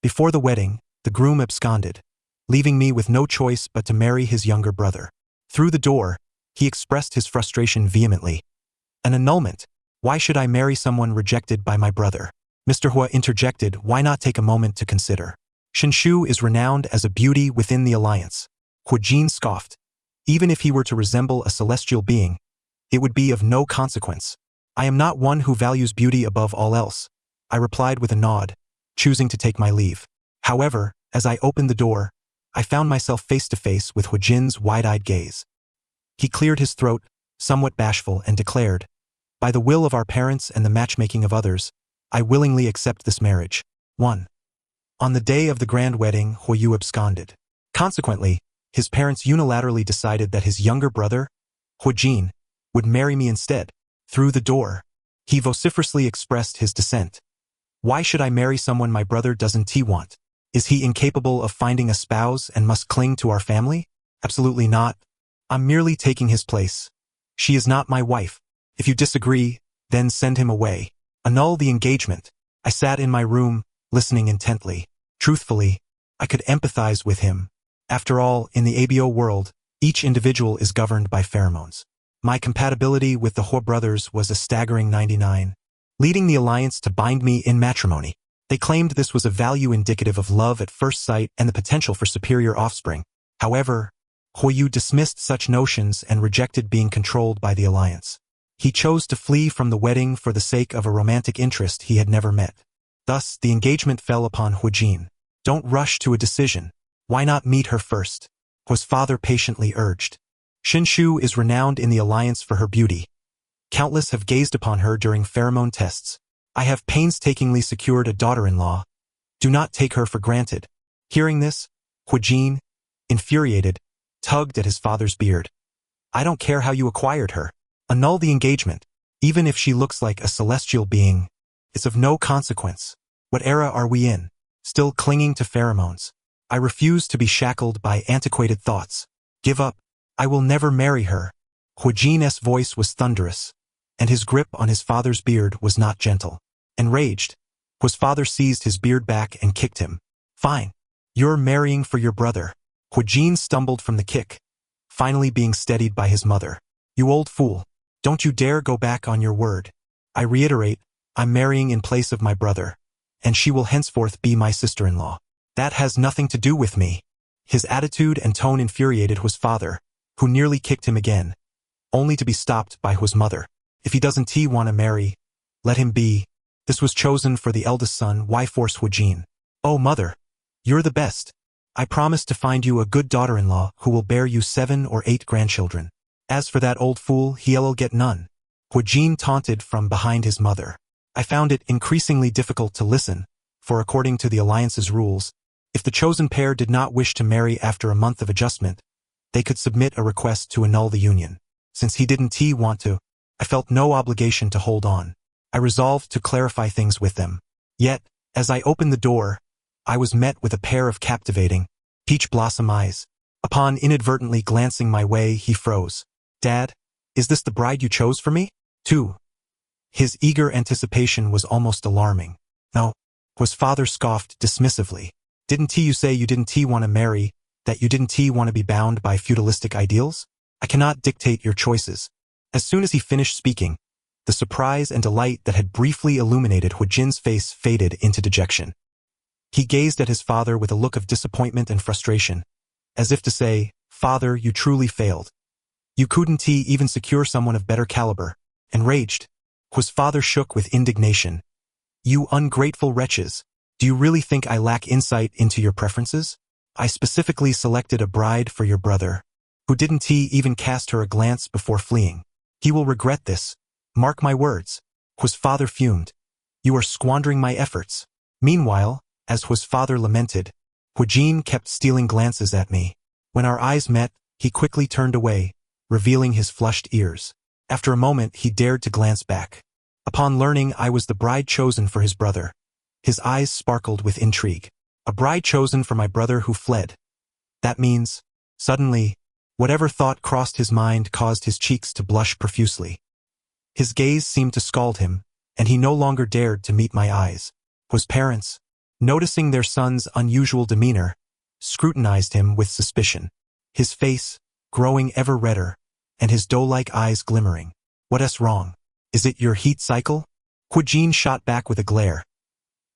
Before the wedding, the groom absconded, leaving me with no choice but to marry his younger brother. Through the door, he expressed his frustration vehemently. An annulment. Why should I marry someone rejected by my brother? Mr. Hua interjected, why not take a moment to consider? Shinshu is renowned as a beauty within the alliance. Huajin scoffed. Even if he were to resemble a celestial being, it would be of no consequence. I am not one who values beauty above all else, I replied with a nod, choosing to take my leave. However, as I opened the door, I found myself face to face with Huajin's wide-eyed gaze. He cleared his throat, somewhat bashful, and declared, by the will of our parents and the matchmaking of others, I willingly accept this marriage. 1. On the day of the grand wedding, Huayu absconded. Consequently, his parents unilaterally decided that his younger brother, Huajin, would marry me instead. Through the door, he vociferously expressed his dissent. Why should I marry someone my brother doesn't want? Is he incapable of finding a spouse and must cling to our family? Absolutely not. I'm merely taking his place. She is not my wife. If you disagree, then send him away. Annul the engagement. I sat in my room, listening intently. Truthfully, I could empathize with him. After all, in the ABO world, each individual is governed by pheromones. My compatibility with the Hua brothers was a staggering 99, leading the alliance to bind me in matrimony. They claimed this was a value indicative of love at first sight and the potential for superior offspring. However, Huayu dismissed such notions and rejected being controlled by the alliance. He chose to flee from the wedding for the sake of a romantic interest he had never met. Thus, the engagement fell upon Huajin. Don't rush to a decision. Why not meet her first? Hua's father patiently urged. Shinshu is renowned in the alliance for her beauty. Countless have gazed upon her during pheromone tests. I have painstakingly secured a daughter-in-law. Do not take her for granted. Hearing this, Huajin, infuriated, tugged at his father's beard. I don't care how you acquired her. Annul the engagement. Even if she looks like a celestial being, it's of no consequence. What era are we in? Still clinging to pheromones. I refuse to be shackled by antiquated thoughts. Give up. I will never marry her. Huajin's voice was thunderous, and his grip on his father's beard was not gentle. Enraged, Hua's father seized his beard back and kicked him. Fine. You're marrying for your brother. Huajin stumbled from the kick, finally being steadied by his mother. You old fool. Don't you dare go back on your word. I reiterate, I'm marrying in place of my brother, and she will henceforth be my sister-in-law. That has nothing to do with me. His attitude and tone infuriated Hua's father, who nearly kicked him again, only to be stopped by Hua's mother. If he doesn't want to marry, let him be. This was chosen for the eldest son. Why force Huajin? Oh mother, you're the best. I promise to find you a good daughter-in-law who will bear you 7 or 8 grandchildren. As for that old fool, he'll get none. Huajin taunted from behind his mother. I found it increasingly difficult to listen, for according to the alliance's rules, if the chosen pair did not wish to marry after a month of adjustment, they could submit a request to annul the union. Since he didn't want to, I felt no obligation to hold on. I resolved to clarify things with them. Yet, as I opened the door, I was met with a pair of captivating, peach blossom eyes. Upon inadvertently glancing my way, he froze. Dad, is this the bride you chose for me? 2. His eager anticipation was almost alarming. No. Hua's father scoffed dismissively. Didn't you say you didn't want to marry, that you didn't want to be bound by feudalistic ideals? I cannot dictate your choices. As soon as he finished speaking, the surprise and delight that had briefly illuminated Huajin's face faded into dejection. He gazed at his father with a look of disappointment and frustration, as if to say, Father, you truly failed. You couldn't even secure someone of better caliber. Enraged, Hua's father shook with indignation. You ungrateful wretches. Do you really think I lack insight into your preferences? I specifically selected a bride for your brother, who didn't even cast her a glance before fleeing. He will regret this. Mark my words. Hua's father fumed. You are squandering my efforts. Meanwhile, as Hua's father lamented, Huajin kept stealing glances at me. When our eyes met, he quickly turned away, revealing his flushed ears. After a moment, he dared to glance back. Upon learning I was the bride chosen for his brother, his eyes sparkled with intrigue. A bride chosen for my brother who fled. That means, suddenly, whatever thought crossed his mind caused his cheeks to blush profusely. His gaze seemed to scald him, and he no longer dared to meet my eyes. Hua's parents? noticing their son's unusual demeanor, scrutinized him with suspicion. His face, growing ever redder, and his doe-like eyes glimmering. "What's wrong? Is it your heat cycle?" Huajin shot back with a glare.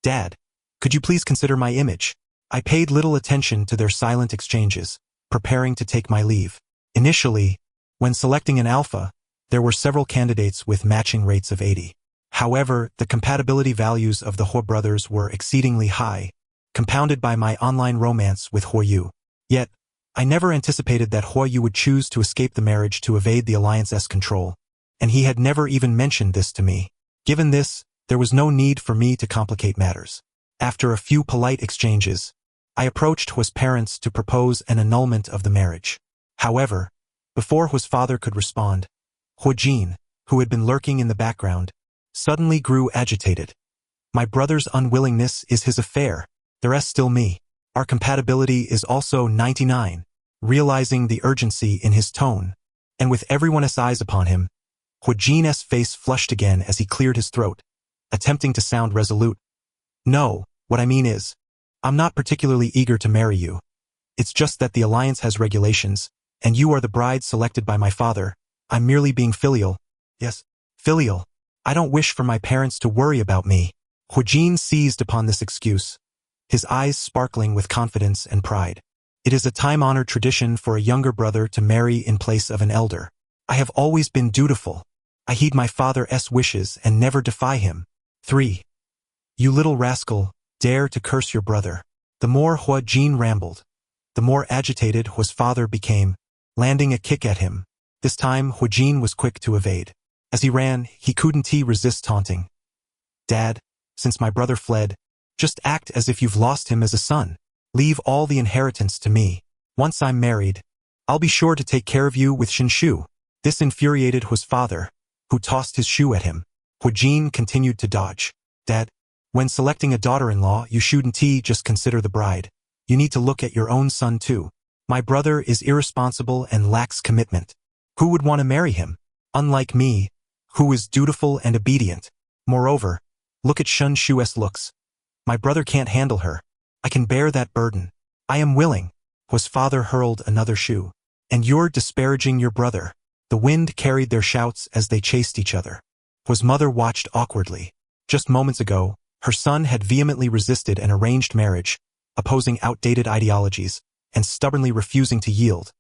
"Dad, could you please consider my image?" I paid little attention to their silent exchanges, preparing to take my leave. Initially, when selecting an alpha, there were several candidates with matching rates of 80. However, the compatibility values of the Hua brothers were exceedingly high, compounded by my online romance with Hua Yu. Yet, I never anticipated that Hua Yu would choose to escape the marriage to evade the alliance's control, and he had never even mentioned this to me. Given this, there was no need for me to complicate matters. After a few polite exchanges, I approached Hua's parents to propose an annulment of the marriage. However, before Hua's father could respond, Huajin, who had been lurking in the background, suddenly grew agitated. "My brother's unwillingness is his affair. The rest still me. Our compatibility is also 99. Realizing the urgency in his tone, and with everyone's eyes upon him, Huajin's face flushed again as he cleared his throat, attempting to sound resolute. "No, what I mean is, I'm not particularly eager to marry you. It's just that the alliance has regulations, and you are the bride selected by my father. I'm merely being filial." "Yes, filial. I don't wish for my parents to worry about me." Huajin seized upon this excuse, his eyes sparkling with confidence and pride. "It is a time-honored tradition for a younger brother to marry in place of an elder. I have always been dutiful. I heed my father's wishes and never defy him." 3. "You little rascal, dare to curse your brother." The more Huajin rambled, the more agitated Hua's father became, landing a kick at him. This time Huajin was quick to evade. As he ran, he couldn't resist taunting. "Dad, since my brother fled, just act as if you've lost him as a son. Leave all the inheritance to me. Once I'm married, I'll be sure to take care of you with Shinshu." This infuriated Hua's father, who tossed his shoe at him. Huajin continued to dodge. "Dad, when selecting a daughter-in-law, you shouldn't just consider the bride. You need to look at your own son too. My brother is irresponsible and lacks commitment. Who would want to marry him? Unlike me, who is dutiful and obedient. Moreover, look at Shinshu's looks. My brother can't handle her. I can bear that burden. I am willing." Hua's father hurled another shoe. "And you're disparaging your brother." The wind carried their shouts as they chased each other. Hua's mother watched awkwardly. Just moments ago, her son had vehemently resisted an arranged marriage, opposing outdated ideologies, and stubbornly refusing to yield.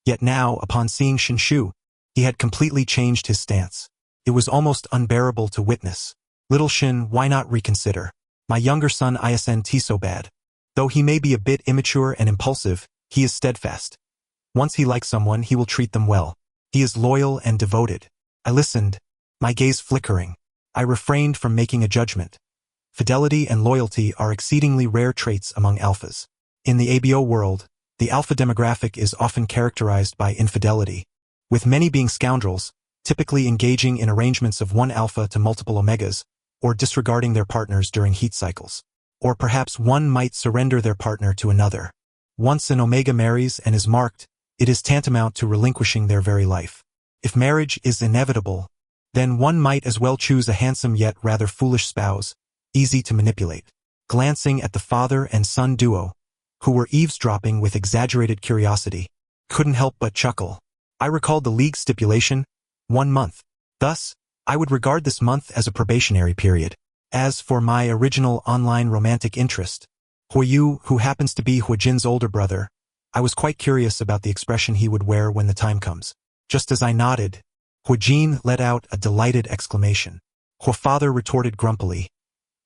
Yet now, upon seeing Shinshu, he had completely changed his stance. It was almost unbearable to witness. "Little Shin, why not reconsider? My younger son isn't so bad. Though he may be a bit immature and impulsive, he is steadfast. Once he likes someone, he will treat them well. He is loyal and devoted." I listened, my gaze flickering. I refrained from making a judgment. Fidelity and loyalty are exceedingly rare traits among alphas. In the ABO world, the alpha demographic is often characterized by infidelity, with many being scoundrels, typically engaging in arrangements of one alpha to multiple omegas, or disregarding their partners during heat cycles. Or perhaps one might surrender their partner to another. Once an omega marries and is marked, it is tantamount to relinquishing their very life. If marriage is inevitable, then one might as well choose a handsome yet rather foolish spouse, easy to manipulate. Glancing at the father and son duo, who were eavesdropping with exaggerated curiosity, couldn't help but chuckle. I recalled the league stipulation, 1 month. Thus, I would regard this month as a probationary period. As for my original online romantic interest, Huayu, who happens to be Huajin's older brother, I was quite curious about the expression he would wear when the time comes. Just as I nodded, Huajin let out a delighted exclamation. Hua father retorted grumpily,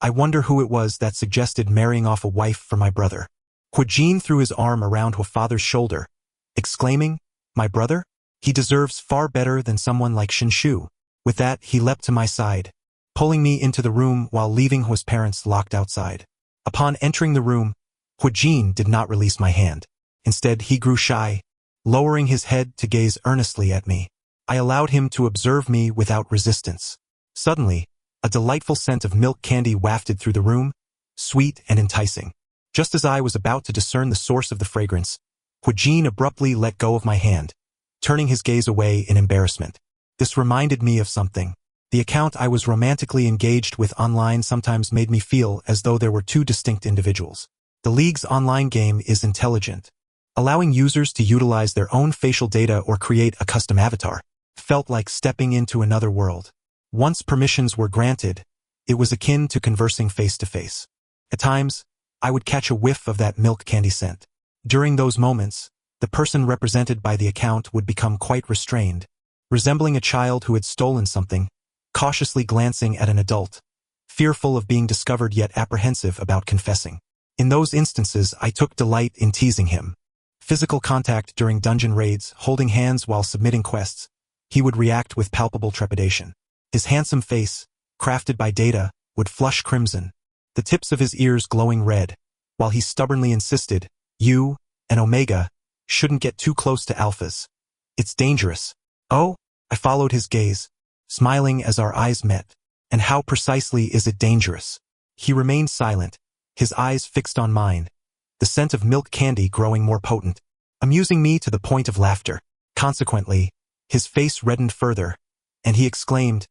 "I wonder who it was that suggested marrying off a wife for my brother." Huajin threw his arm around Hua father's shoulder, exclaiming, "My brother? He deserves far better than someone like Shinshu." With that, he leapt to my side, pulling me into the room while leaving Hua's parents locked outside. Upon entering the room, Huajin did not release my hand. Instead, he grew shy, lowering his head to gaze earnestly at me. I allowed him to observe me without resistance. Suddenly, a delightful scent of milk candy wafted through the room, sweet and enticing. Just as I was about to discern the source of the fragrance, Huajin abruptly let go of my hand, turning his gaze away in embarrassment. This reminded me of something. The account I was romantically engaged with online sometimes made me feel as though there were two distinct individuals. The League's online game is intelligent, allowing users to utilize their own facial data or create a custom avatar. Felt like stepping into another world. Once permissions were granted, it was akin to conversing face-to-face. At times, I would catch a whiff of that milk candy scent. During those moments, the person represented by the account would become quite restrained, resembling a child who had stolen something, cautiously glancing at an adult, fearful of being discovered yet apprehensive about confessing. In those instances, I took delight in teasing him. Physical contact during dungeon raids, holding hands while submitting quests, he would react with palpable trepidation. His handsome face, crafted by data, would flush crimson, the tips of his ears glowing red, while he stubbornly insisted, "You and Omega shouldn't get too close to alphas. It's dangerous." "Oh?" I followed his gaze, smiling as our eyes met. "And how precisely is it dangerous?" He remained silent, his eyes fixed on mine, the scent of milk candy growing more potent, amusing me to the point of laughter. Consequently, his face reddened further, and he exclaimed,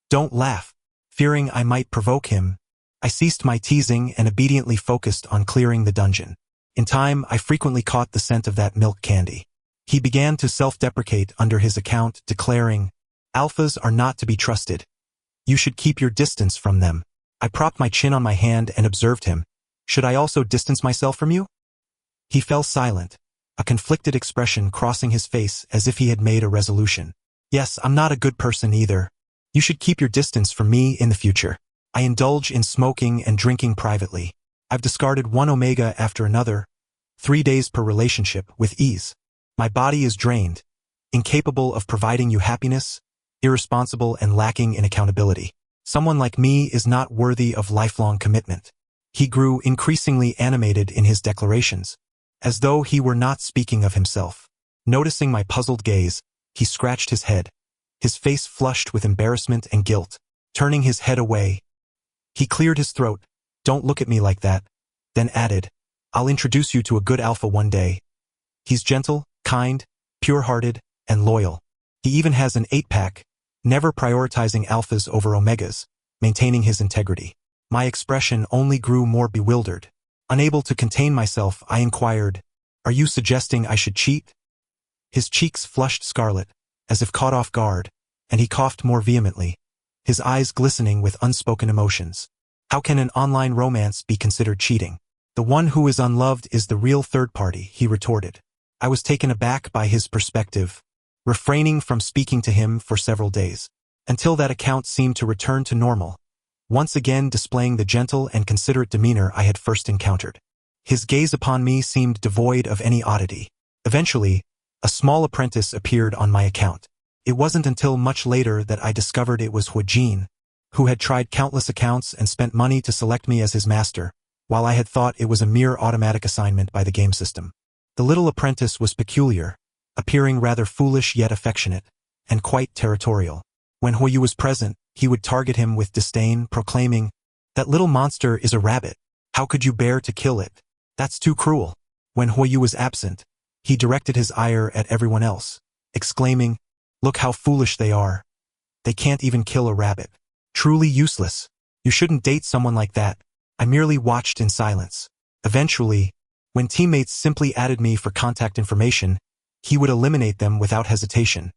"Don't laugh." Fearing I might provoke him, I ceased my teasing and obediently focused on clearing the dungeon. In time, I frequently caught the scent of that milk candy. He began to self-deprecate under his account, declaring, "Alphas are not to be trusted. You should keep your distance from them." I propped my chin on my hand and observed him. "Should I also distance myself from you?" He fell silent, a conflicted expression crossing his face as if he had made a resolution. "Yes, I'm not a good person either. You should keep your distance from me in the future. I indulge in smoking and drinking privately. I've discarded one Omega after another, 3 days per relationship, with ease. My body is drained, incapable of providing you happiness, irresponsible and lacking in accountability. Someone like me is not worthy of lifelong commitment." He grew increasingly animated in his declarations, as though he were not speaking of himself. Noticing my puzzled gaze, he scratched his head, his face flushed with embarrassment and guilt. Turning his head away, he cleared his throat. "Don't look at me like that," then added, "I'll introduce you to a good alpha one day. He's gentle, kind, pure-hearted, and loyal. He even has an 8-pack, never prioritizing alphas over omegas, maintaining his integrity." My expression only grew more bewildered. Unable to contain myself, I inquired, "Are you suggesting I should cheat?" His cheeks flushed scarlet, as if caught off guard, and he coughed more vehemently, his eyes glistening with unspoken emotions. "How can an online romance be considered cheating? The one who is unloved is the real third party," he retorted. I was taken aback by his perspective, refraining from speaking to him for several days, until that account seemed to return to normal, once again displaying the gentle and considerate demeanor I had first encountered. His gaze upon me seemed devoid of any oddity. Eventually, a small apprentice appeared on my account. It wasn't until much later that I discovered it was Huijin, who had tried countless accounts and spent money to select me as his master, while I had thought it was a mere automatic assignment by the game system. The little apprentice was peculiar, appearing rather foolish yet affectionate, and quite territorial. When Huiyu was present, he would target him with disdain, proclaiming, "That little monster is a rabbit. How could you bear to kill it? That's too cruel." When Huiyu was absent, he directed his ire at everyone else, exclaiming, "Look how foolish they are. They can't even kill a rabbit. Truly useless. You shouldn't date someone like that." I merely watched in silence. Eventually, when teammates simply added me for contact information, he would eliminate them without hesitation,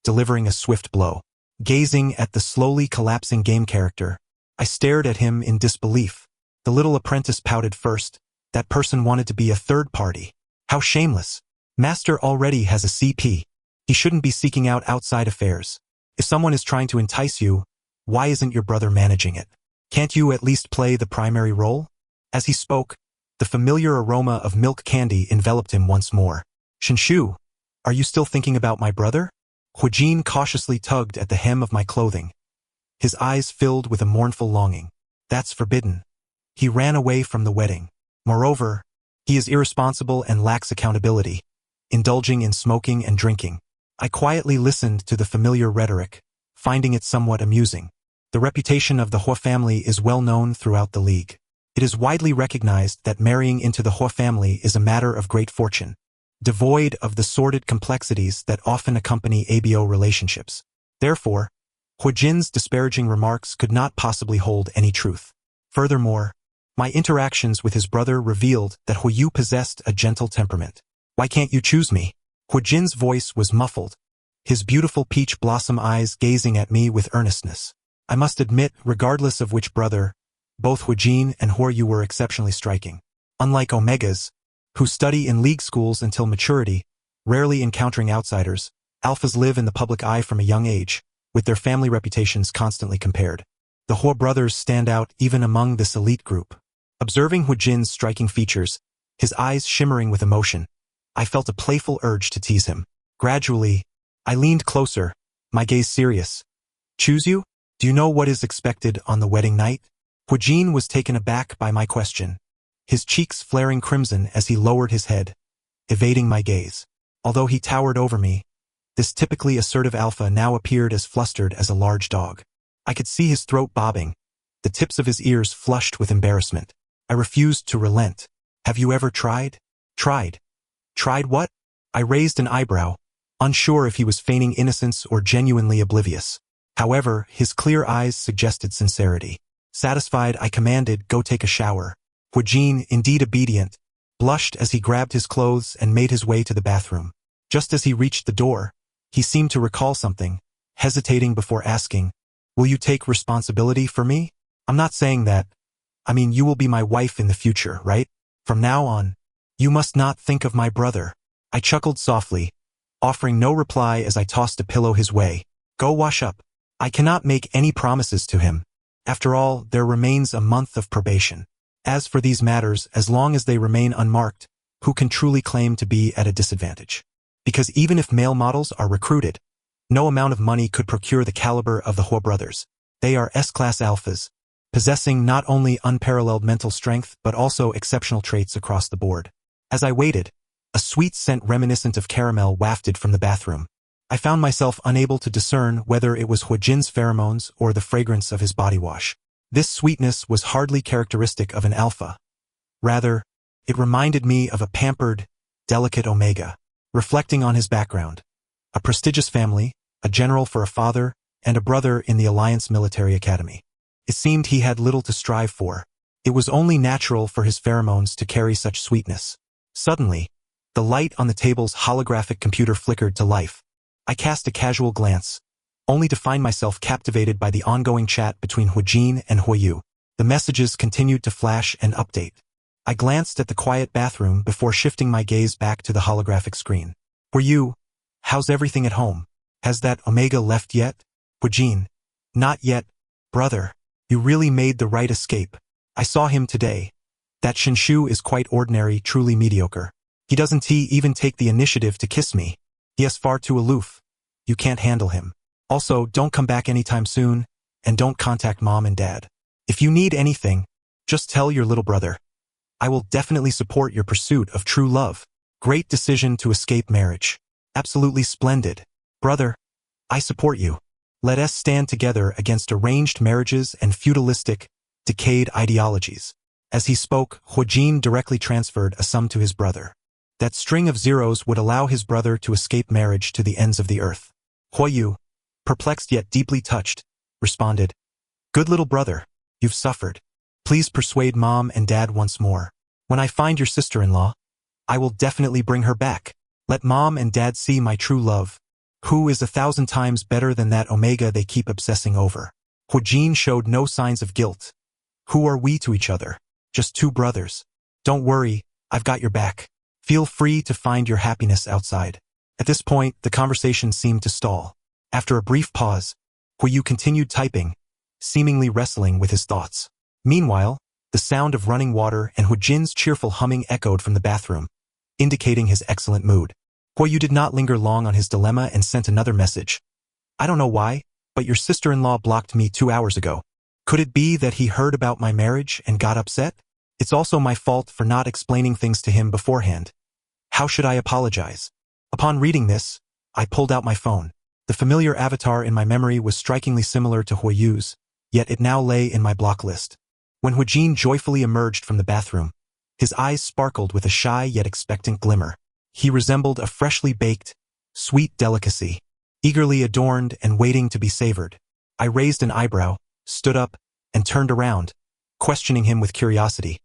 delivering a swift blow. Gazing at the slowly collapsing game character, I stared at him in disbelief. The little apprentice pouted first. That person wanted to be a third party. How shameless. Master already has a CP. He shouldn't be seeking out outside affairs. If someone is trying to entice you, why isn't your brother managing it? Can't you at least play the primary role? As he spoke, the familiar aroma of milk candy enveloped him once more. "Shinshu, are you still thinking about my brother?" Huijin cautiously tugged at the hem of my clothing. His eyes filled with a mournful longing. "That's forbidden. He ran away from the wedding. Moreover, he is irresponsible and lacks accountability, indulging in smoking and drinking." I quietly listened to the familiar rhetoric, finding it somewhat amusing. The reputation of the Hua family is well known throughout the League. It is widely recognized that marrying into the Hua family is a matter of great fortune, devoid of the sordid complexities that often accompany ABO relationships. Therefore, Huijin's disparaging remarks could not possibly hold any truth. Furthermore, my interactions with his brother revealed that Huiyu possessed a gentle temperament. Why can't you choose me? Huijin's voice was muffled, his beautiful peach blossom eyes gazing at me with earnestness. I must admit, regardless of which brother, both Huijin and Huiyu were exceptionally striking. Unlike omegas, who study in league schools until maturity, rarely encountering outsiders, alphas live in the public eye from a young age, with their family reputations constantly compared. The Hua brothers stand out even among this elite group. Observing Huijin's striking features, his eyes shimmering with emotion, I felt a playful urge to tease him. Gradually, I leaned closer, my gaze serious. Choose you? Do you know what is expected on the wedding night? Huijin was taken aback by my question, his cheeks flaring crimson as he lowered his head, evading my gaze. Although he towered over me, this typically assertive alpha now appeared as flustered as a large dog. I could see his throat bobbing, the tips of his ears flushed with embarrassment. I refused to relent. Have you ever tried? Tried? Tried what? I raised an eyebrow, unsure if he was feigning innocence or genuinely oblivious. However, his clear eyes suggested sincerity. Satisfied, I commanded, go take a shower. Huijin, indeed obedient, blushed as he grabbed his clothes and made his way to the bathroom. Just as he reached the door, he seemed to recall something, hesitating before asking, will you take responsibility for me? I'm not saying that. I mean, you will be my wife in the future, right? From now on, you must not think of my brother. I chuckled softly, offering no reply as I tossed a pillow his way. Go wash up. I cannot make any promises to him. After all, there remains a month of probation. As for these matters, as long as they remain unmarked, who can truly claim to be at a disadvantage? Because even if male models are recruited, no amount of money could procure the caliber of the Hua brothers. They are S-class alphas, possessing not only unparalleled mental strength but also exceptional traits across the board. As I waited, a sweet scent reminiscent of caramel wafted from the bathroom. I found myself unable to discern whether it was Huijin's pheromones or the fragrance of his body wash. This sweetness was hardly characteristic of an alpha. Rather, it reminded me of a pampered, delicate omega. Reflecting on his background, a prestigious family, a general for a father, and a brother in the Alliance Military Academy. It seemed he had little to strive for. It was only natural for his pheromones to carry such sweetness. Suddenly, the light on the table's holographic computer flickered to life. I cast a casual glance, only to find myself captivated by the ongoing chat between Huijin and Huiyu. The messages continued to flash and update. I glanced at the quiet bathroom before shifting my gaze back to the holographic screen. Huiyu, how's everything at home? Has that Omega left yet? Huijin, not yet, brother. You really made the right escape. I saw him today. That Shinshu is quite ordinary, truly mediocre. He doesn't even take the initiative to kiss me. He is far too aloof. You can't handle him. Also, don't come back anytime soon, and don't contact mom and dad. If you need anything, just tell your little brother. I will definitely support your pursuit of true love. Great decision to escape marriage. Absolutely splendid. Brother, I support you. Let us stand together against arranged marriages and feudalistic, decayed ideologies. As he spoke, Huijin directly transferred a sum to his brother. That string of zeros would allow his brother to escape marriage to the ends of the earth. Huiyu, perplexed yet deeply touched, responded, good little brother, you've suffered. Please persuade mom and dad once more. When I find your sister-in-law, I will definitely bring her back. Let mom and dad see my true love, who is 1,000 times better than that Omega they keep obsessing over. Huijin showed no signs of guilt. Who are we to each other? Just two brothers. Don't worry, I've got your back. Feel free to find your happiness outside. At this point, the conversation seemed to stall. After a brief pause, Huiyu continued typing, seemingly wrestling with his thoughts. Meanwhile, the sound of running water and Huijin's cheerful humming echoed from the bathroom, indicating his excellent mood. Huiyu did not linger long on his dilemma and sent another message. I don't know why, but your sister-in-law blocked me 2 hours ago. Could it be that he heard about my marriage and got upset? It's also my fault for not explaining things to him beforehand. How should I apologize? Upon reading this, I pulled out my phone. The familiar avatar in my memory was strikingly similar to Huiyu's, yet it now lay in my block list. When Huijin joyfully emerged from the bathroom, his eyes sparkled with a shy yet expectant glimmer. He resembled a freshly baked, sweet delicacy, eagerly adorned and waiting to be savored. I raised an eyebrow, stood up, and turned around, questioning him with curiosity.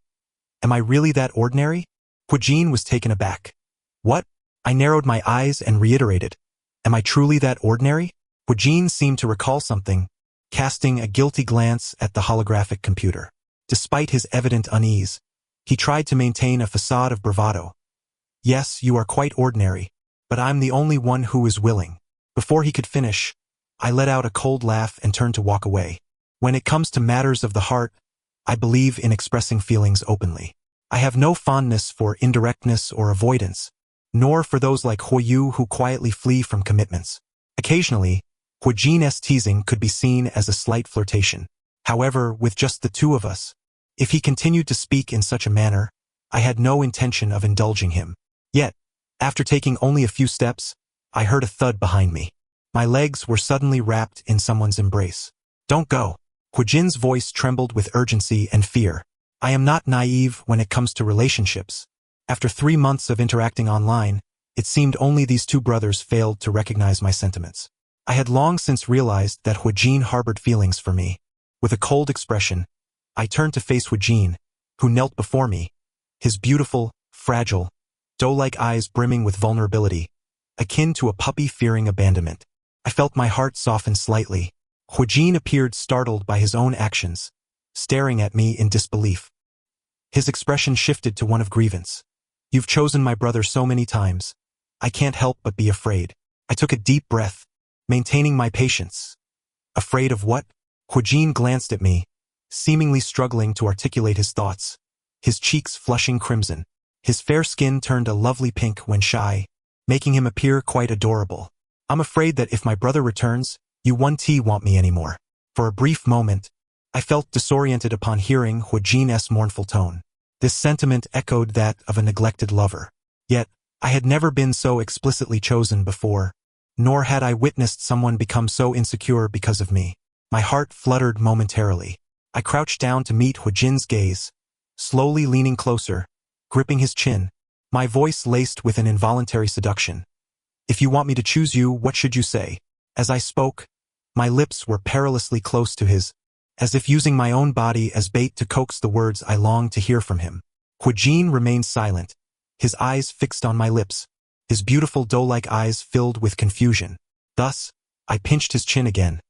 Am I really that ordinary? Huijin was taken aback. What? I narrowed my eyes and reiterated. Am I truly that ordinary? Huijin seemed to recall something, casting a guilty glance at the holographic computer. Despite his evident unease, he tried to maintain a facade of bravado. Yes, you are quite ordinary, but I'm the only one who is willing. Before he could finish, I let out a cold laugh and turned to walk away. When it comes to matters of the heart, I believe in expressing feelings openly. I have no fondness for indirectness or avoidance, nor for those like Huiyu who quietly flee from commitments. Occasionally, Huijin's teasing could be seen as a slight flirtation. However, with just the two of us, if he continued to speak in such a manner, I had no intention of indulging him. Yet, after taking only a few steps, I heard a thud behind me. My legs were suddenly wrapped in someone's embrace. Don't go. Huijin's voice trembled with urgency and fear. I am not naive when it comes to relationships. After 3 months of interacting online, it seemed only these two brothers failed to recognize my sentiments. I had long since realized that Huijin harbored feelings for me. With a cold expression, I turned to face Huijin, who knelt before me, his beautiful, fragile, doe-like eyes brimming with vulnerability, akin to a puppy fearing abandonment. I felt my heart soften slightly. Huijin appeared startled by his own actions, staring at me in disbelief. His expression shifted to one of grievance. You've chosen my brother so many times. I can't help but be afraid. I took a deep breath, maintaining my patience. Afraid of what? Huijin glanced at me, seemingly struggling to articulate his thoughts, his cheeks flushing crimson. His fair skin turned a lovely pink when shy, making him appear quite adorable. I'm afraid that if my brother returns, you won't want me anymore. For a brief moment, I felt disoriented upon hearing Huijin's mournful tone. This sentiment echoed that of a neglected lover. Yet, I had never been so explicitly chosen before, nor had I witnessed someone become so insecure because of me. My heart fluttered momentarily. I crouched down to meet Huijin's gaze, slowly leaning closer, gripping his chin, my voice laced with an involuntary seduction. If you want me to choose you, what should you say? As I spoke, my lips were perilously close to his, as if using my own body as bait to coax the words I longed to hear from him. Huijin remained silent, his eyes fixed on my lips, his beautiful doe-like eyes filled with confusion. Thus, I pinched his chin again.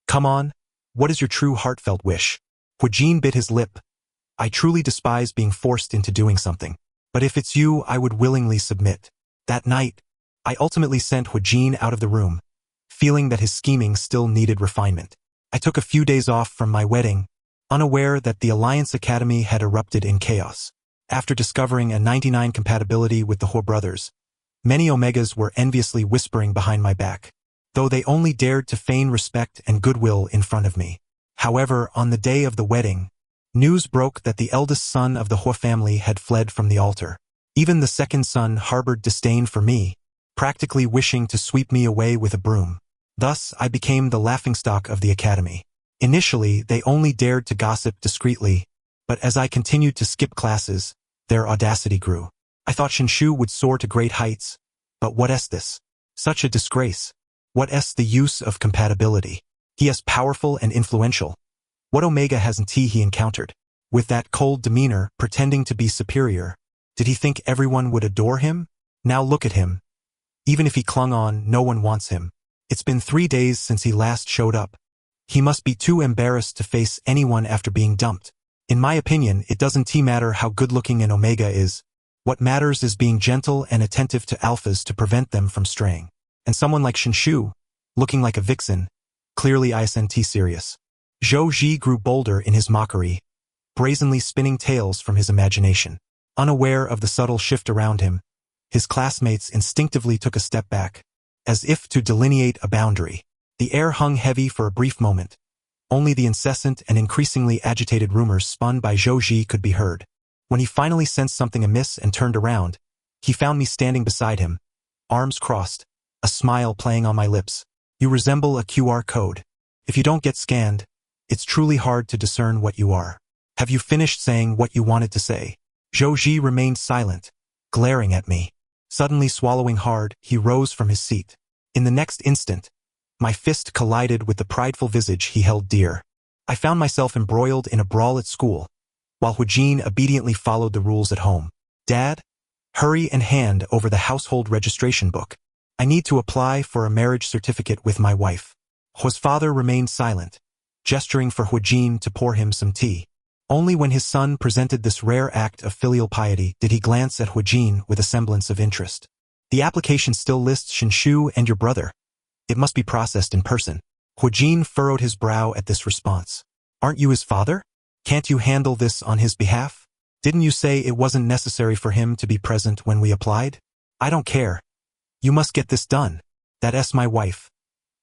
Come on, what is your true heartfelt wish? Huijin bit his lip. I truly despise being forced into doing something, but if it's you, I would willingly submit. That night, I ultimately sent Huijin out of the room, feeling that his scheming still needed refinement. I took a few days off from my wedding, unaware that the Alliance Academy had erupted in chaos. After discovering a 99 compatibility with the Huo brothers, many Omegas were enviously whispering behind my back, though they only dared to feign respect and goodwill in front of me. However, on the day of the wedding, news broke that the eldest son of the Huo family had fled from the altar. Even the second son harbored disdain for me, practically wishing to sweep me away with a broom. Thus, I became the laughingstock of the academy. Initially, they only dared to gossip discreetly, but as I continued to skip classes, their audacity grew. I thought Shinshu would soar to great heights, but what is this? Such a disgrace. What is the use of compatibility? He is powerful and influential. What Omega hasn't he encountered? With that cold demeanor, pretending to be superior, did he think everyone would adore him? Now look at him. Even if he clung on, no one wants him. It's been 3 days since he last showed up. He must be too embarrassed to face anyone after being dumped. In my opinion, it doesn't matter how good-looking an Omega is. What matters is being gentle and attentive to alphas to prevent them from straying. And someone like Shinshu, looking like a vixen, clearly isn't serious. Zhou Ji grew bolder in his mockery, brazenly spinning tales from his imagination. Unaware of the subtle shift around him, his classmates instinctively took a step back, as if to delineate a boundary. The air hung heavy for a brief moment. Only the incessant and increasingly agitated rumors spun by Zhou Ji could be heard. When he finally sensed something amiss and turned around, he found me standing beside him, arms crossed, a smile playing on my lips. You resemble a QR code. If you don't get scanned, it's truly hard to discern what you are. Have you finished saying what you wanted to say? Zhou Ji remained silent, glaring at me. Suddenly swallowing hard, he rose from his seat. In the next instant, My fist collided with the prideful visage he held dear. I found myself embroiled in a brawl at school, while Huijin obediently followed the rules at home. Dad? Hurry and hand over the household registration book. I need to apply for a marriage certificate with my wife. Hui's father remained silent, gesturing for Huijin to pour him some tea. Only when his son presented this rare act of filial piety did he glance at Huijin with a semblance of interest. The application still lists Shinshu and your brother. It must be processed in person. Huijin furrowed his brow at this response. Aren't you his father? Can't you handle this on his behalf? Didn't you say it wasn't necessary for him to be present when we applied? I don't care. You must get this done. That's my wife.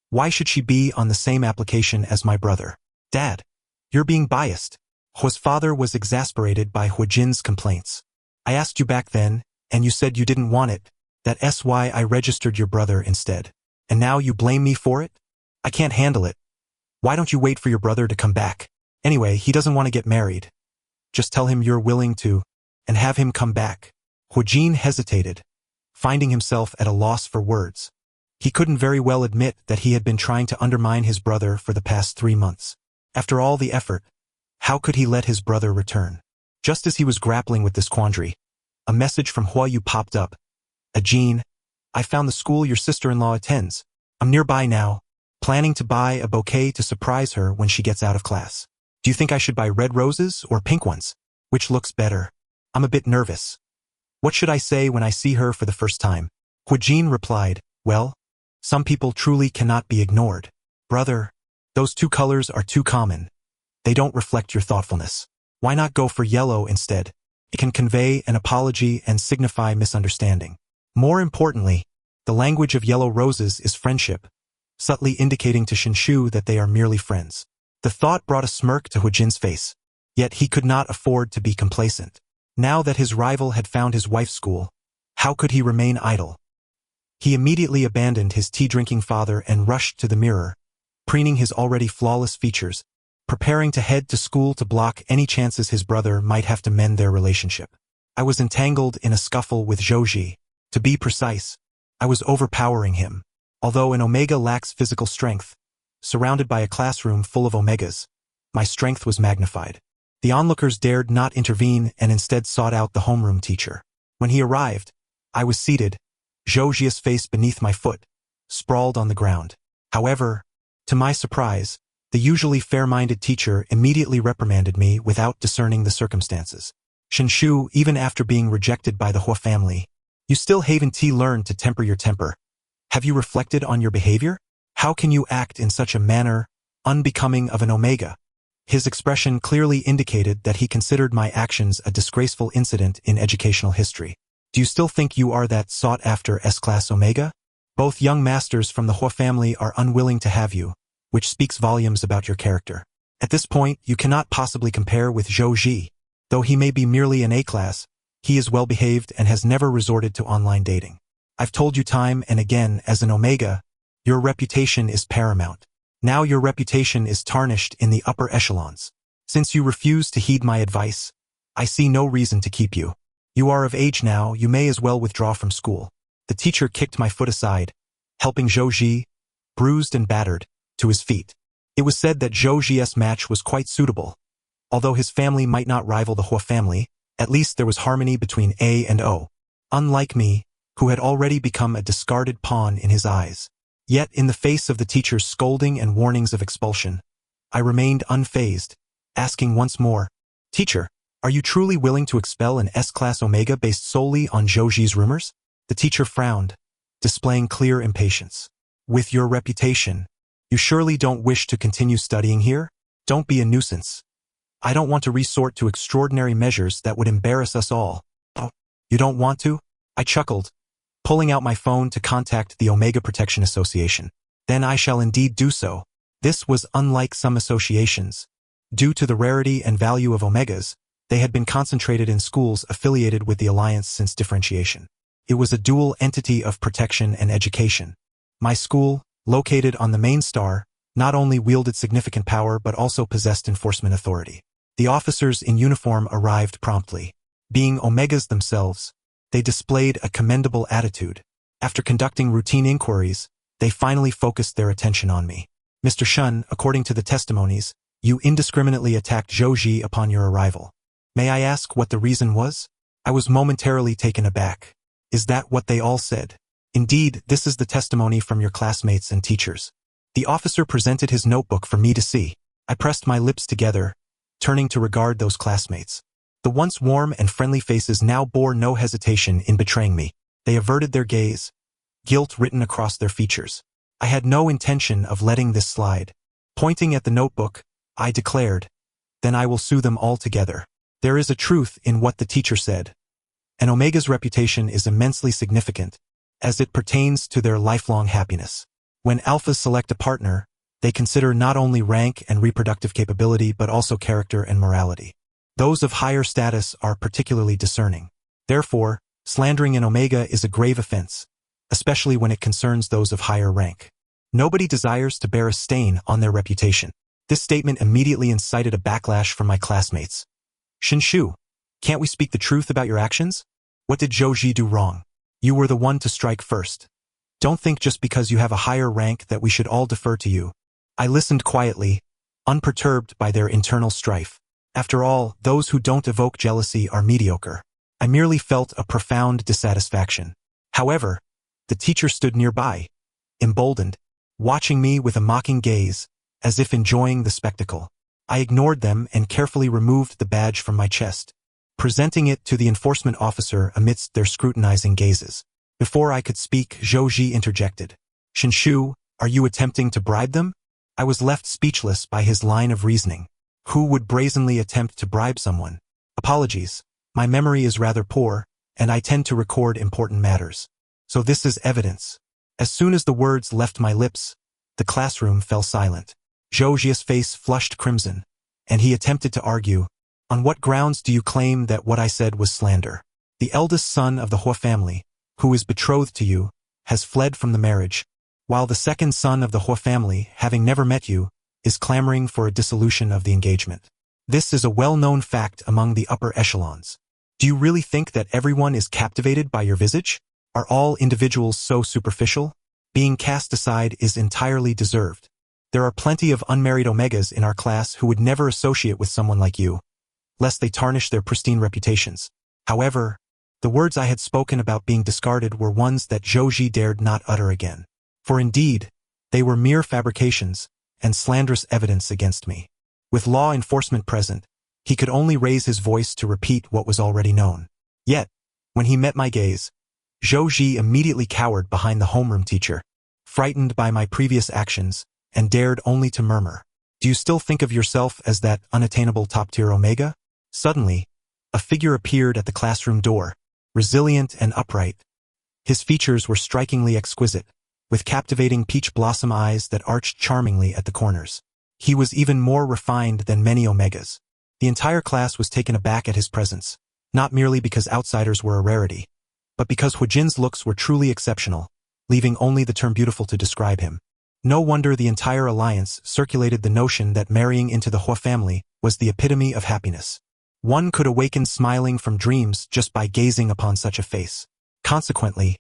Why should she be on the same application as my brother? Dad, you're being biased. Hui's father was exasperated by Huijin's complaints. I asked you back then, and you said you didn't want it. That's why I registered your brother instead. And now you blame me for it? I can't handle it. Why don't you wait for your brother to come back? Anyway, he doesn't want to get married. Just tell him you're willing to, and have him come back. Huijin hesitated, finding himself at a loss for words. He couldn't very well admit that he had been trying to undermine his brother for the past 3 months. After all the effort, how could he let his brother return? Just as he was grappling with this quandary, a message from Huiyu popped up. Jean, I found the school your sister-in-law attends. I'm nearby now, planning to buy a bouquet to surprise her when she gets out of class. Do you think I should buy red roses or pink ones? Which looks better? I'm a bit nervous. What should I say when I see her for the first time? Huijin replied, well, some people truly cannot be ignored. Brother, those 2 colors are too common. They don't reflect your thoughtfulness. Why not go for yellow instead? It can convey an apology and signify misunderstanding. More importantly, the language of yellow roses is friendship, subtly indicating to Shinshu that they are merely friends. The thought brought a smirk to Huijin's face, yet he could not afford to be complacent. Now that his rival had found his wife's school, how could he remain idle? He immediately abandoned his tea-drinking father and rushed to the mirror, preening his already flawless features, preparing to head to school to block any chances his brother might have to mend their relationship. I was entangled in a scuffle with Zhouji. To be precise, I was overpowering him. Although an Omega lacks physical strength, surrounded by a classroom full of Omegas, my strength was magnified. The onlookers dared not intervene and instead sought out the homeroom teacher. When he arrived, I was seated, Zhouji's face beneath my foot, sprawled on the ground. However, to my surprise, the usually fair-minded teacher immediately reprimanded me without discerning the circumstances. Shinshu, even after being rejected by the Hui family, you still haven't learned to temper your temper. Have you reflected on your behavior? How can you act in such a manner, unbecoming of an Omega? His expression clearly indicated that he considered my actions a disgraceful incident in educational history. Do you still think you are that sought-after S-class Omega? Both young masters from the Hui family are unwilling to have you, which speaks volumes about your character. At this point, you cannot possibly compare with Zhouji. Though he may be merely an A-class, he is well-behaved and has never resorted to online dating. I've told you time and again, as an Omega, your reputation is paramount. Now your reputation is tarnished in the upper echelons. Since you refuse to heed my advice, I see no reason to keep you. You are of age now, you may as well withdraw from school. The teacher kicked my foot aside, helping Zhouji, bruised and battered, to his feet. It was said that Zhouji's match was quite suitable. Although his family might not rival the Hui family, at least there was harmony between A and O. Unlike me, who had already become a discarded pawn in his eyes. Yet, in the face of the teacher's scolding and warnings of expulsion, I remained unfazed, asking once more, Teacher, are you truly willing to expel an S-class Omega based solely on Zhouji's rumors? The teacher frowned, displaying clear impatience. With your reputation, you surely don't wish to continue studying here? Don't be a nuisance. I don't want to resort to extraordinary measures that would embarrass us all. Oh, you don't want to? I chuckled, pulling out my phone to contact the Omega Protection Association. Then I shall indeed do so. This was unlike some associations. Due to the rarity and value of Omegas, they had been concentrated in schools affiliated with the Alliance since differentiation. It was a dual entity of protection and education. My school, located on the main star, not only wielded significant power but also possessed enforcement authority. The officers in uniform arrived promptly. Being Omegas themselves, they displayed a commendable attitude. After conducting routine inquiries, They finally focused their attention on me. Mr. Shun, according to the testimonies, you indiscriminately attacked Zhou upon your arrival. May I ask what the reason was? I was momentarily taken aback. Is that what they all said? Indeed, this is the testimony from your classmates and teachers. The officer presented his notebook for me to see. I pressed my lips together, turning to regard those classmates. The once warm and friendly faces now bore no hesitation in betraying me. They averted their gaze, guilt written across their features. I had no intention of letting this slide. Pointing at the notebook, I declared, then I will sue them all together. There is a truth in what the teacher said. An Omega's reputation is immensely significant, as it pertains to their lifelong happiness. When alphas select a partner, they consider not only rank and reproductive capability but also character and morality. Those of higher status are particularly discerning. Therefore, slandering an Omega is a grave offense, especially when it concerns those of higher rank. Nobody desires to bear a stain on their reputation. This statement immediately incited a backlash from my classmates. Shinshu, can't we speak the truth about your actions? What did Zhou do wrong? You were the one to strike first. Don't think just because you have a higher rank that we should all defer to you. I listened quietly, unperturbed by their internal strife. After all, those who don't evoke jealousy are mediocre. I merely felt a profound dissatisfaction. However, the teacher stood nearby, emboldened, watching me with a mocking gaze, as if enjoying the spectacle. I ignored them and carefully removed the badge from my chest, presenting it to the enforcement officer amidst their scrutinizing gazes. Before I could speak, Zhou interjected. Shinshu, are you attempting to bribe them? I was left speechless by his line of reasoning. Who would brazenly attempt to bribe someone? Apologies. My memory is rather poor, and I tend to record important matters. So this is evidence. As soon as the words left my lips, the classroom fell silent. Zhou's face flushed crimson, and he attempted to argue. On what grounds do you claim that what I said was slander? The eldest son of the Hua family, who is betrothed to you, has fled from the marriage, while the second son of the Hua family, having never met you, is clamoring for a dissolution of the engagement. This is a well-known fact among the upper echelons. Do you really think that everyone is captivated by your visage? Are all individuals so superficial? Being cast aside is entirely deserved. There are plenty of unmarried Omegas in our class who would never associate with someone like you, lest they tarnish their pristine reputations. However, the words I had spoken about being discarded were ones that Zhou dared not utter again. For indeed, they were mere fabrications and slanderous evidence against me. With law enforcement present, he could only raise his voice to repeat what was already known. Yet, when he met my gaze, Zhou immediately cowered behind the homeroom teacher, frightened by my previous actions, and dared only to murmur, "Do you still think of yourself as that unattainable top-tier Omega?" Suddenly, a figure appeared at the classroom door, resilient and upright. His features were strikingly exquisite, with captivating peach blossom eyes that arched charmingly at the corners. He was even more refined than many Omegas. The entire class was taken aback at his presence, not merely because outsiders were a rarity, but because Huijin's looks were truly exceptional, leaving only the term beautiful to describe him. No wonder the entire alliance circulated the notion that marrying into the Hua family was the epitome of happiness. One could awaken smiling from dreams just by gazing upon such a face. Consequently,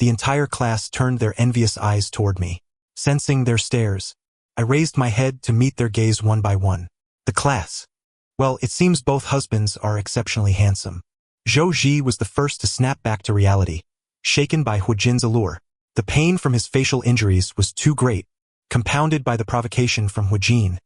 the entire class turned their envious eyes toward me. Sensing their stares, I raised my head to meet their gaze one by one. The class. Well, it seems both husbands are exceptionally handsome. Zhou was the first to snap back to reality, shaken by Huijin's allure. The pain from his facial injuries was too great, compounded by the provocation from Huijin,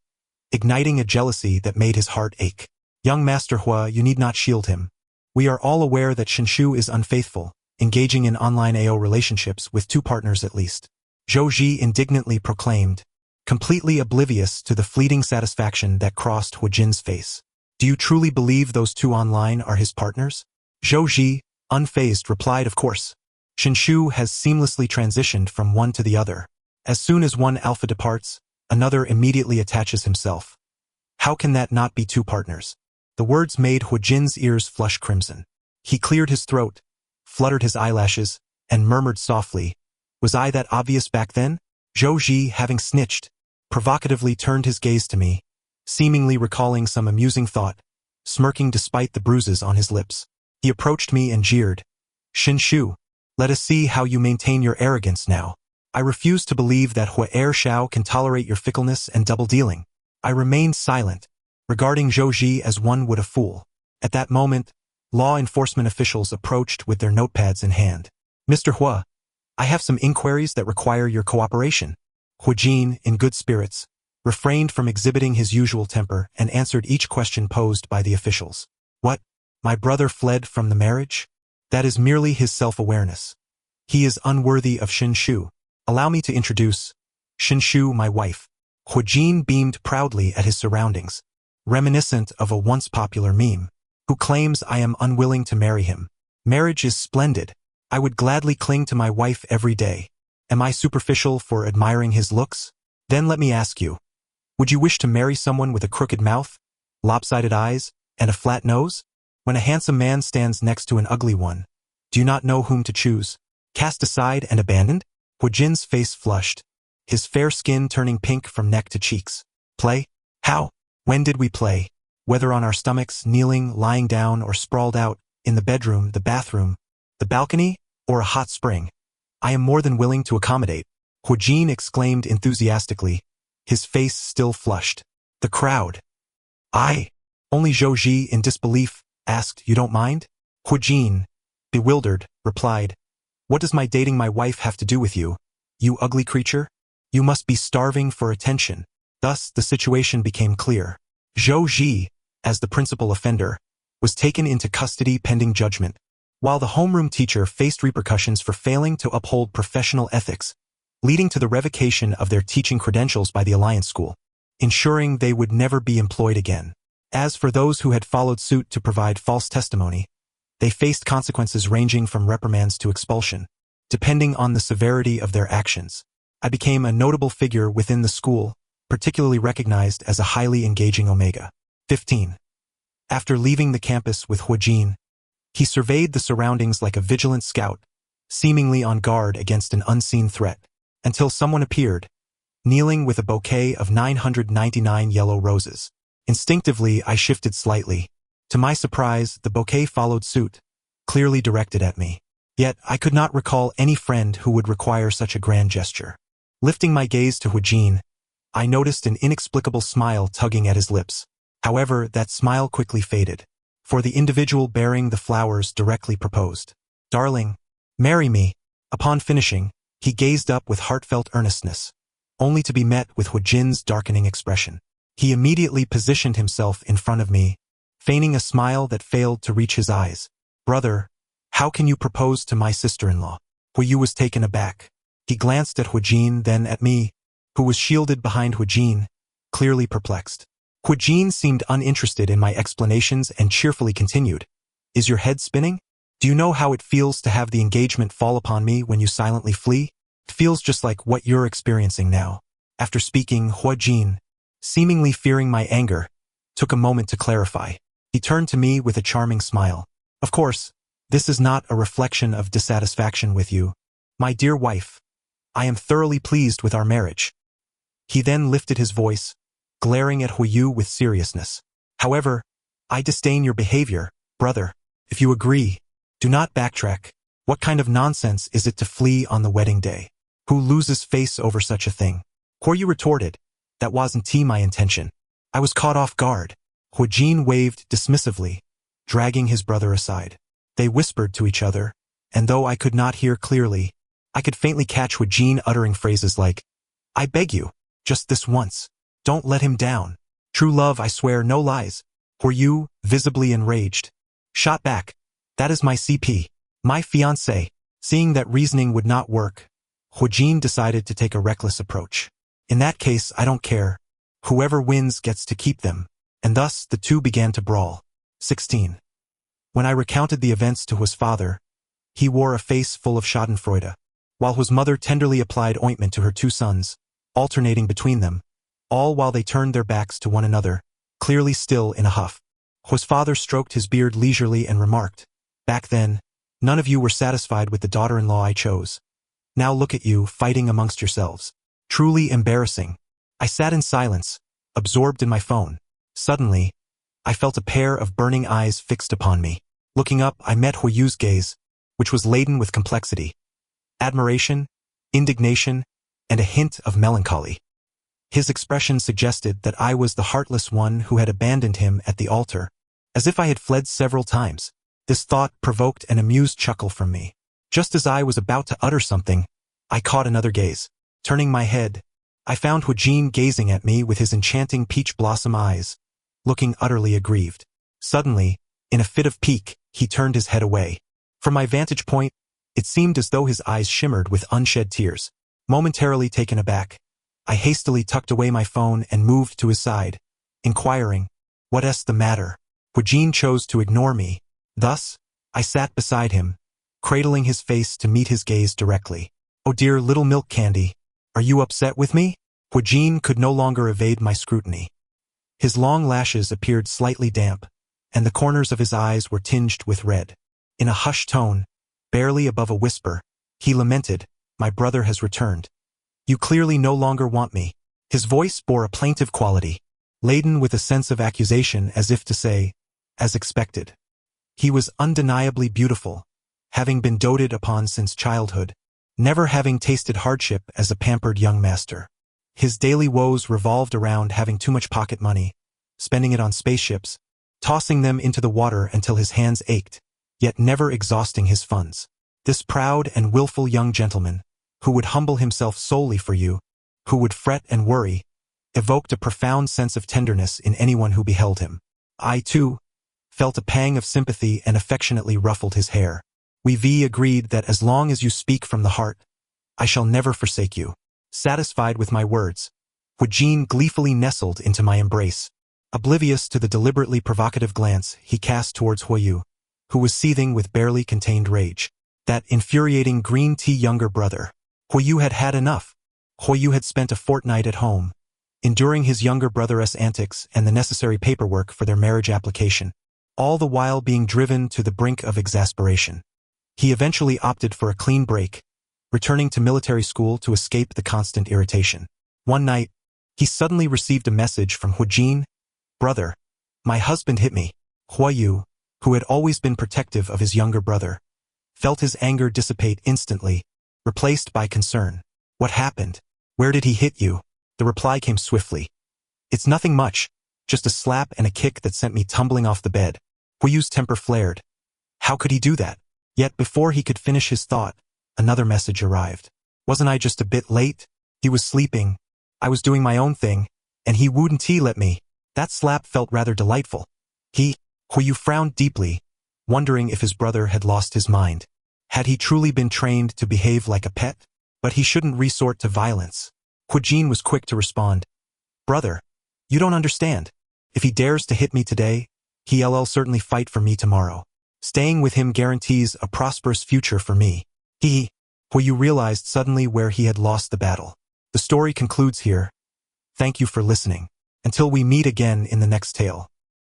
igniting a jealousy that made his heart ache. Young Master Hua, you need not shield him. We are all aware that Shinshu is unfaithful, engaging in online AO relationships with 2 partners at least. Zhou indignantly proclaimed, completely oblivious to the fleeting satisfaction that crossed Huijin's face. Do you truly believe those 2 online are his partners? Zhou, unfazed, replied, of course. Shinshu has seamlessly transitioned from one to the other. As soon as one alpha departs, another immediately attaches himself. How can that not be 2 partners? The words made Huijin's ears flush crimson. He cleared his throat, fluttered his eyelashes, and murmured softly, was I that obvious back then? Zhou, having snitched, provocatively turned his gaze to me, seemingly recalling some amusing thought, smirking despite the bruises on his lips. He approached me and jeered, Shinshu, let us see how you maintain your arrogance now. I refuse to believe that Hua Shao can tolerate your fickleness and double-dealing. I remained silent, regarding Zhou Ji as one would a fool. At that moment, law enforcement officials approached with their notepads in hand. Mr. Hua, I have some inquiries that require your cooperation. Hua Jin, in good spirits, refrained from exhibiting his usual temper and answered each question posed by the officials. What? My brother fled from the marriage? That is merely his self-awareness. He is unworthy of Shin Shu. Allow me to introduce Shin Shu, my wife. Hua Jin beamed proudly at his surroundings, reminiscent of a once popular meme. Who claims I am unwilling to marry him? Marriage is splendid. I would gladly cling to my wife every day. Am I superficial for admiring his looks? Then let me ask you. Would you wish to marry someone with a crooked mouth, lopsided eyes, and a flat nose? When a handsome man stands next to an ugly one, do you not know whom to choose? Cast aside and abandoned? Hua Jin's face flushed, his fair skin turning pink from neck to cheeks. Play? How? When did we play? Whether on our stomachs, kneeling, lying down, or sprawled out, in the bedroom, the bathroom, the balcony, or a hot spring, I am more than willing to accommodate. Hua Jin exclaimed enthusiastically, his face still flushed. The crowd. Only Zhou Ji, in disbelief, asked, You don't mind? Hua Jin, bewildered, replied, What does my dating my wife have to do with you? You ugly creature? You must be starving for attention. Thus, the situation became clear. Zhou Ji, as the principal offender, was taken into custody pending judgment, while the homeroom teacher faced repercussions for failing to uphold professional ethics, leading to the revocation of their teaching credentials by the Alliance School, ensuring they would never be employed again. As for those who had followed suit to provide false testimony, they faced consequences ranging from reprimands to expulsion, depending on the severity of their actions. I became a notable figure within the school, particularly recognized as a highly engaging Omega. 15. After leaving the campus with Hua Jin, he surveyed the surroundings like a vigilant scout, seemingly on guard against an unseen threat, until someone appeared, kneeling with a bouquet of 999 yellow roses. Instinctively, I shifted slightly. To my surprise, the bouquet followed suit, clearly directed at me. Yet, I could not recall any friend who would require such a grand gesture. Lifting my gaze to Hua Jin, I noticed an inexplicable smile tugging at his lips. However, that smile quickly faded, for the individual bearing the flowers directly proposed. Darling, marry me. Upon finishing, he gazed up with heartfelt earnestness, only to be met with Hua Jin's darkening expression. He immediately positioned himself in front of me, feigning a smile that failed to reach his eyes. Brother, how can you propose to my sister-in-law? Hua Yu was taken aback. He glanced at Hua Jin, then at me, who was shielded behind Hua Jin, clearly perplexed. Hua Jin seemed uninterested in my explanations and cheerfully continued. Is your head spinning? Do you know how it feels to have the engagement fall upon me when you silently flee? It feels just like what you're experiencing now. After speaking, Hua Jin, seemingly fearing my anger, took a moment to clarify. He turned to me with a charming smile. Of course, this is not a reflection of dissatisfaction with you, my dear wife. I am thoroughly pleased with our marriage. He then lifted his voice, glaring at Hua Yu with seriousness. However, I disdain your behavior, brother. If you agree, do not backtrack. What kind of nonsense is it to flee on the wedding day? Who loses face over such a thing? Hua Yu retorted, That wasn't my intention. I was caught off guard. Hua Jin waved dismissively, dragging his brother aside. They whispered to each other, and though I could not hear clearly, I could faintly catch Hua Jin uttering phrases like, I beg you, just this once. Don't let him down. True love, I swear, no lies. Hua Yu, visibly enraged, shot back. That is my CP, my fiancé. Seeing that reasoning would not work, Hua Jin decided to take a reckless approach. In that case, I don't care. Whoever wins gets to keep them. And thus, the two began to brawl. 16. When I recounted the events to Hua's father, he wore a face full of schadenfreude, while Hua's mother tenderly applied ointment to her two sons, alternating between them, all while they turned their backs to one another, clearly still in a huff. Hua's father stroked his beard leisurely and remarked, Back then, none of you were satisfied with the daughter-in-law I chose. Now look at you, fighting amongst yourselves. Truly embarrassing. I sat in silence, absorbed in my phone. Suddenly, I felt a pair of burning eyes fixed upon me. Looking up, I met Hua Yu's gaze, which was laden with complexity, admiration, indignation, and a hint of melancholy. His expression suggested that I was the heartless one who had abandoned him at the altar, as if I had fled several times. This thought provoked an amused chuckle from me. Just as I was about to utter something, I caught another gaze. Turning my head, I found Huijin gazing at me with his enchanting peach blossom eyes, looking utterly aggrieved. Suddenly, in a fit of pique, he turned his head away. From my vantage point, it seemed as though his eyes shimmered with unshed tears. Momentarily taken aback, I hastily tucked away my phone and moved to his side, inquiring, "What's the matter?" Huijin chose to ignore me. Thus, I sat beside him, cradling his face to meet his gaze directly. "Oh dear little milk candy, are you upset with me?" Huijin could no longer evade my scrutiny. His long lashes appeared slightly damp, and the corners of his eyes were tinged with red. In a hushed tone, barely above a whisper, he lamented, "My brother has returned. You clearly no longer want me." His voice bore a plaintive quality, laden with a sense of accusation, as if to say, "As expected." He was undeniably beautiful, having been doted upon since childhood, never having tasted hardship as a pampered young master. His daily woes revolved around having too much pocket money, spending it on spaceships, tossing them into the water until his hands ached, yet never exhausting his funds. This proud and willful young gentleman, who would humble himself solely for you, who would fret and worry, evoked a profound sense of tenderness in anyone who beheld him. I, too, felt a pang of sympathy and affectionately ruffled his hair. We agreed that as long as you speak from the heart, I shall never forsake you. Satisfied with my words, Huijin gleefully nestled into my embrace, oblivious to the deliberately provocative glance he cast towards Huiyu, who was seething with barely contained rage. That infuriating green tea younger brother. Huiyu had had enough. Huiyu had spent a fortnight at home, enduring his younger brother's antics and the necessary paperwork for their marriage application, all the while being driven to the brink of exasperation. He eventually opted for a clean break, returning to military school to escape the constant irritation. One night, he suddenly received a message from Huijin, "Brother, my husband hit me." Huiyu, who had always been protective of his younger brother, felt his anger dissipate instantly, replaced by concern. "What happened? Where did he hit you?" The reply came swiftly. "It's nothing much, just a slap and a kick that sent me tumbling off the bed." Huiyu's temper flared. How could he do that? Yet before he could finish his thought, another message arrived. Wasn't I just a bit late? He was sleeping. I was doing my own thing, and he wouldn't let me. That slap felt rather delightful. Huiyu frowned deeply, wondering if his brother had lost his mind. Had he truly been trained to behave like a pet? But he shouldn't resort to violence. Huijin was quick to respond. "Brother, you don't understand. If he dares to hit me today, he'll certainly fight for me tomorrow. Staying with him guarantees a prosperous future for me." Huiyu realized suddenly where he had lost the battle. The story concludes here. Thank you for listening. Until we meet again in the next tale.